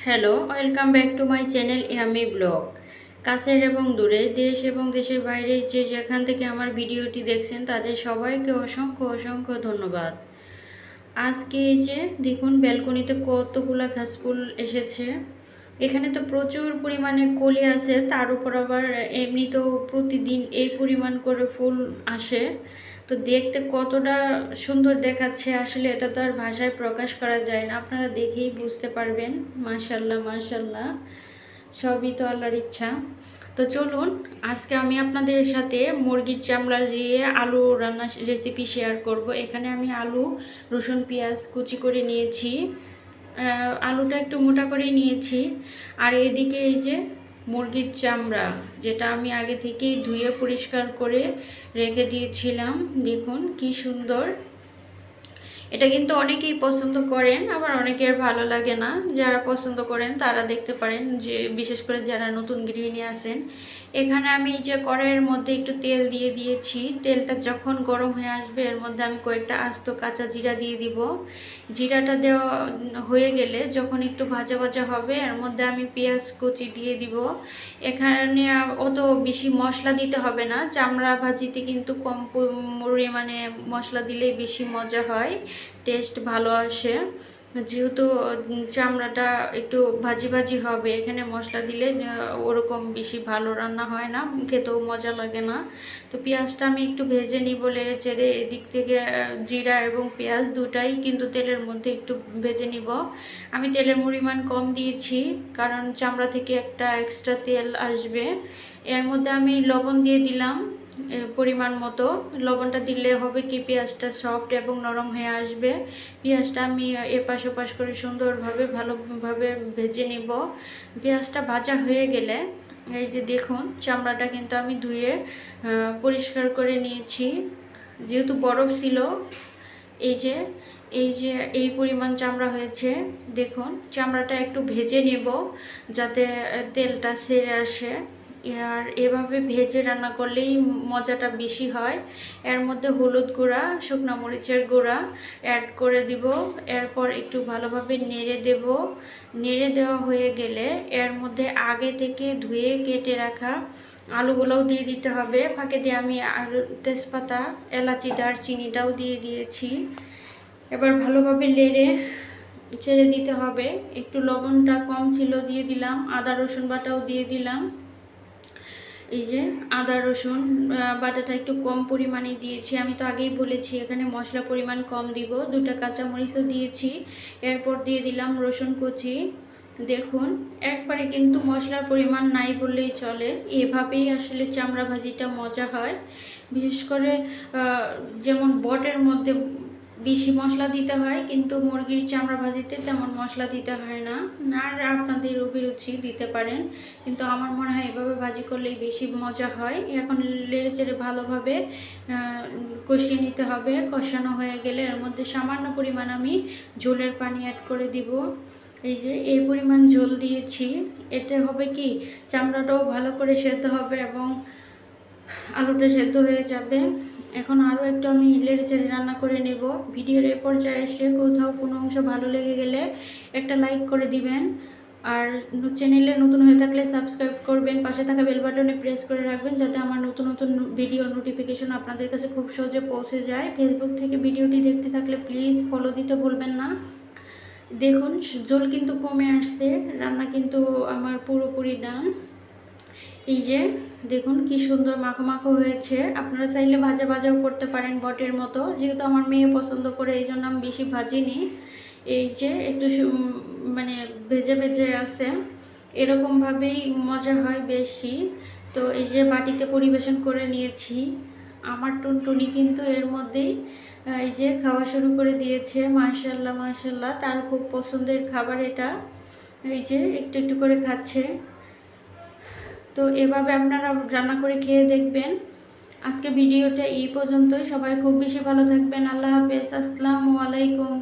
Hello, welcome back to my channel yummy blog. কাছের এবং দূরে, দেশ এবং দেশের বাইরে যে যেখান থেকে আমার ভিডিওটি দেখছেন তাদের সবাইকে অসংখ্য অসংখ্য ধন্যবাদ। আজকে এই যে দেখুন ব্যালকনিতে কতগুলা ঘাস ফুল এসেছে। এখানে তো প্রচুর পরিমাণে কলি আছে, তার উপর আবার এমনিতেও প্রতিদিন এই পরিমাণ করে ফুল আসে। তো দেখতে কতটা সুন্দর দেখাচ্ছে, আসলে এটা তো আর ভাষায় প্রকাশ করা যায় না, আপনারা দেখেই বুঝতে পারবেন। মাশাল্লাহ মাশাল্লাহ, সবই তো আল্লাহর ইচ্ছা। তো চলুন আজকে আমি আপনাদের সাথে মুরগির চামড়া দিয়ে আলু রান্না রেসিপি শেয়ার করব। এখানে আমি আলু, রসুন, পেঁয়াজ কুচি করে নিয়েছি। আলুটা একটু মোটা করেই নিয়েছি। আর এদিকে এই যে মুরগির চামড়া, যেটা আমি আগে থেকেই ধুয়ে পরিষ্কার করে রেখে দিয়েছিলাম। দেখুন কি সুন্দর। এটা কিন্তু অনেকেই পছন্দ করেন, আবার অনেকের ভালো লাগে না। যারা পছন্দ করেন তারা দেখতে পারেন, যে বিশেষ করে যারা নতুন গৃহিণী আছেন। এখানে আমি যে কড়াইয়ের মধ্যে একটু তেল দিয়ে দিয়েছি। তেলটা যখন গরম হয়ে আসবে এর মধ্যে আমি কয়েকটা আস্ত কাঁচা জিরা দিয়ে দিব। জিরাটা দেওয়া হয়ে গেলে যখন একটু ভাজা ভাজা হবে এর মধ্যে আমি পেঁয়াজ কুচি দিয়ে দিব। এখানে অত বেশি মশলা দিতে হবে না, চামড়া ভাজিতে কিন্তু কম পরিমাণে মশলা দিলেই বেশি মজা হয়, টেস্ট ভালো আসে। যেহেতু চামড়াটা একটু ভাজি ভাজি হবে, এখানে মশলা দিলে ওরকম বেশি ভালো রান্না হয় না, খেতেও মজা লাগে না। তো পেঁয়াজটা আমি একটু ভেজে নিব নেড়ে চেড়ে। এদিক থেকে জিরা এবং পেঁয়াজ দুটাই কিন্তু তেলের মধ্যে একটু ভেজে নিব। আমি তেলের পরিমাণ কম দিয়েছি, কারণ চামড়া থেকে একটা এক্সট্রা তেল আসবে। এর মধ্যে আমি লবণ দিয়ে দিলাম পরিমাণ মতো। লবণটা দিলে হবে কি, পেঁয়াজটা সফট এবং নরম হয়ে আসবে। পেঁয়াজটা আমি এপাশ ওপাশ করে সুন্দরভাবে ভালোভাবে ভেজে নিব। পেঁয়াজটা ভাজা হয়ে গেলে এই যে দেখুন চামড়াটা কিন্তু আমি ধুয়ে পরিষ্কার করে নিয়েছি, যেহেতু বরফ ছিল। এই যে এই পরিমাণ চামড়া হয়েছে। দেখুন চামড়াটা একটু ভেজে নেব যাতে তেলটা ছেড়ে আসে। আর এভাবে ভেজে রান্না করলেই মজাটা বেশি হয়। এর মধ্যে হলুদ গুঁড়া, শুকনো মরিচের গুঁড়া অ্যাড করে দিব। এরপর একটু ভালোভাবে নেড়ে দেব। নেড়ে দেওয়া হয়ে গেলে এর মধ্যে আগে থেকে ধুয়ে কেটে রাখা আলুগুলোও দিয়ে দিতে হবে। ফাঁকে দিয়ে আমি আর তেজপাতা, এলাচি, দারচিনিটাও দিয়ে দিয়েছি। এবার ভালোভাবে নেড়ে ছেড়ে দিতে হবে। একটু লবণটা কম ছিল, দিয়ে দিলাম। আদা রসুন বাটাও দিয়ে দিলাম। এই যে আদা রসুন বাটাটা একটু কম পরিমাণে দিয়েছি, আমি তো আগেই বলেছি এখানে মশলা পরিমাণ কম দিব। দুটা কাঁচামরিচও দিয়েছি। এরপর দিয়ে দিলাম রসুন কুচি। দেখুন একবারে কিন্তু মশলার পরিমাণ নাই বললেই চলে, এভাবেই আসলে চামড়া ভাজিটা মজা হয়। বিশেষ করে যেমন বটের মধ্যে বেশি মশলা দিতে হয়, কিন্তু মুরগির চামড়া ভাজিতে তেমন মশলা দিতে হয় না। আর আপনাদের অভিরুচি দিতে পারেন, কিন্তু আমার মনে হয় এভাবে ভাজি করলেই বেশি মজা হয়। এখন নেড়ে চেড়ে ভালোভাবে কষিয়ে নিতে হবে। কষানো হয়ে গেলে এর মধ্যে সামান্য পরিমাণ আমি ঝোলের পানি অ্যাড করে দিব। এই যে এই পরিমাণ ঝোল দিয়েছি। এতে হবে কি, চামড়াটাও ভালো করে সেদ্ধ হবে এবং আলুটা সেদ্ধ হয়ে যাবে। এখন আরও একটু আমি নেড়ে চেড়ে রান্না করে নেব। ভিডিওর এ পর্যায়ে এসে কোথাও কোনো অংশ ভালো লেগে গেলে একটা লাইক করে দিবেন। আর চ্যানেলে নতুন হয়ে থাকলে সাবস্ক্রাইব করবেন, পাশে থাকা বেল বাটনে প্রেস করে রাখবেন যাতে আমার নতুন নতুন ভিডিও নোটিফিকেশন আপনাদের কাছে খুব সহজে পৌঁছে যায়। ফেসবুক থেকে ভিডিওটি দেখতে থাকলে প্লিজ ফলো দিতে ভুলবেন না। দেখুন ঝোল কিন্তু কমে আসছে, রান্না কিন্তু আমার পুরোপুরি ডান। এই যে দেখুন কি সুন্দর মাখো মাখো হয়েছে। আপনারা চাইলে ভাজা ভাজাও করতে পারেন বটের মতো, যেহেতু আমার মেয়ে পছন্দ করে এই জন্য আমি বেশি ভাজিনি। এই যে একটু মানে ভেজে ভেজে আছে, এরকমভাবেই মজা হয় বেশি। তো এই যে বাটিতে পরিবেশন করে নিয়েছি। আমার টুনটুনি কিন্তু এর মধ্যেই এই যে খাওয়া শুরু করে দিয়েছে। মাশাল্লাহ মাশাল্লাহ, তার খুব পছন্দের খাবার এটা। এই যে একটু একটু করে খাচ্ছে। তো এভাবে আপনারা রান্না করে খেয়ে দেখবেন। আজকে ভিডিওটা এই পর্যন্তই। সবাই খুব বেশি ভালো থাকবেন। আল্লাহ হাফেজ। আসসালামু আলাইকুম।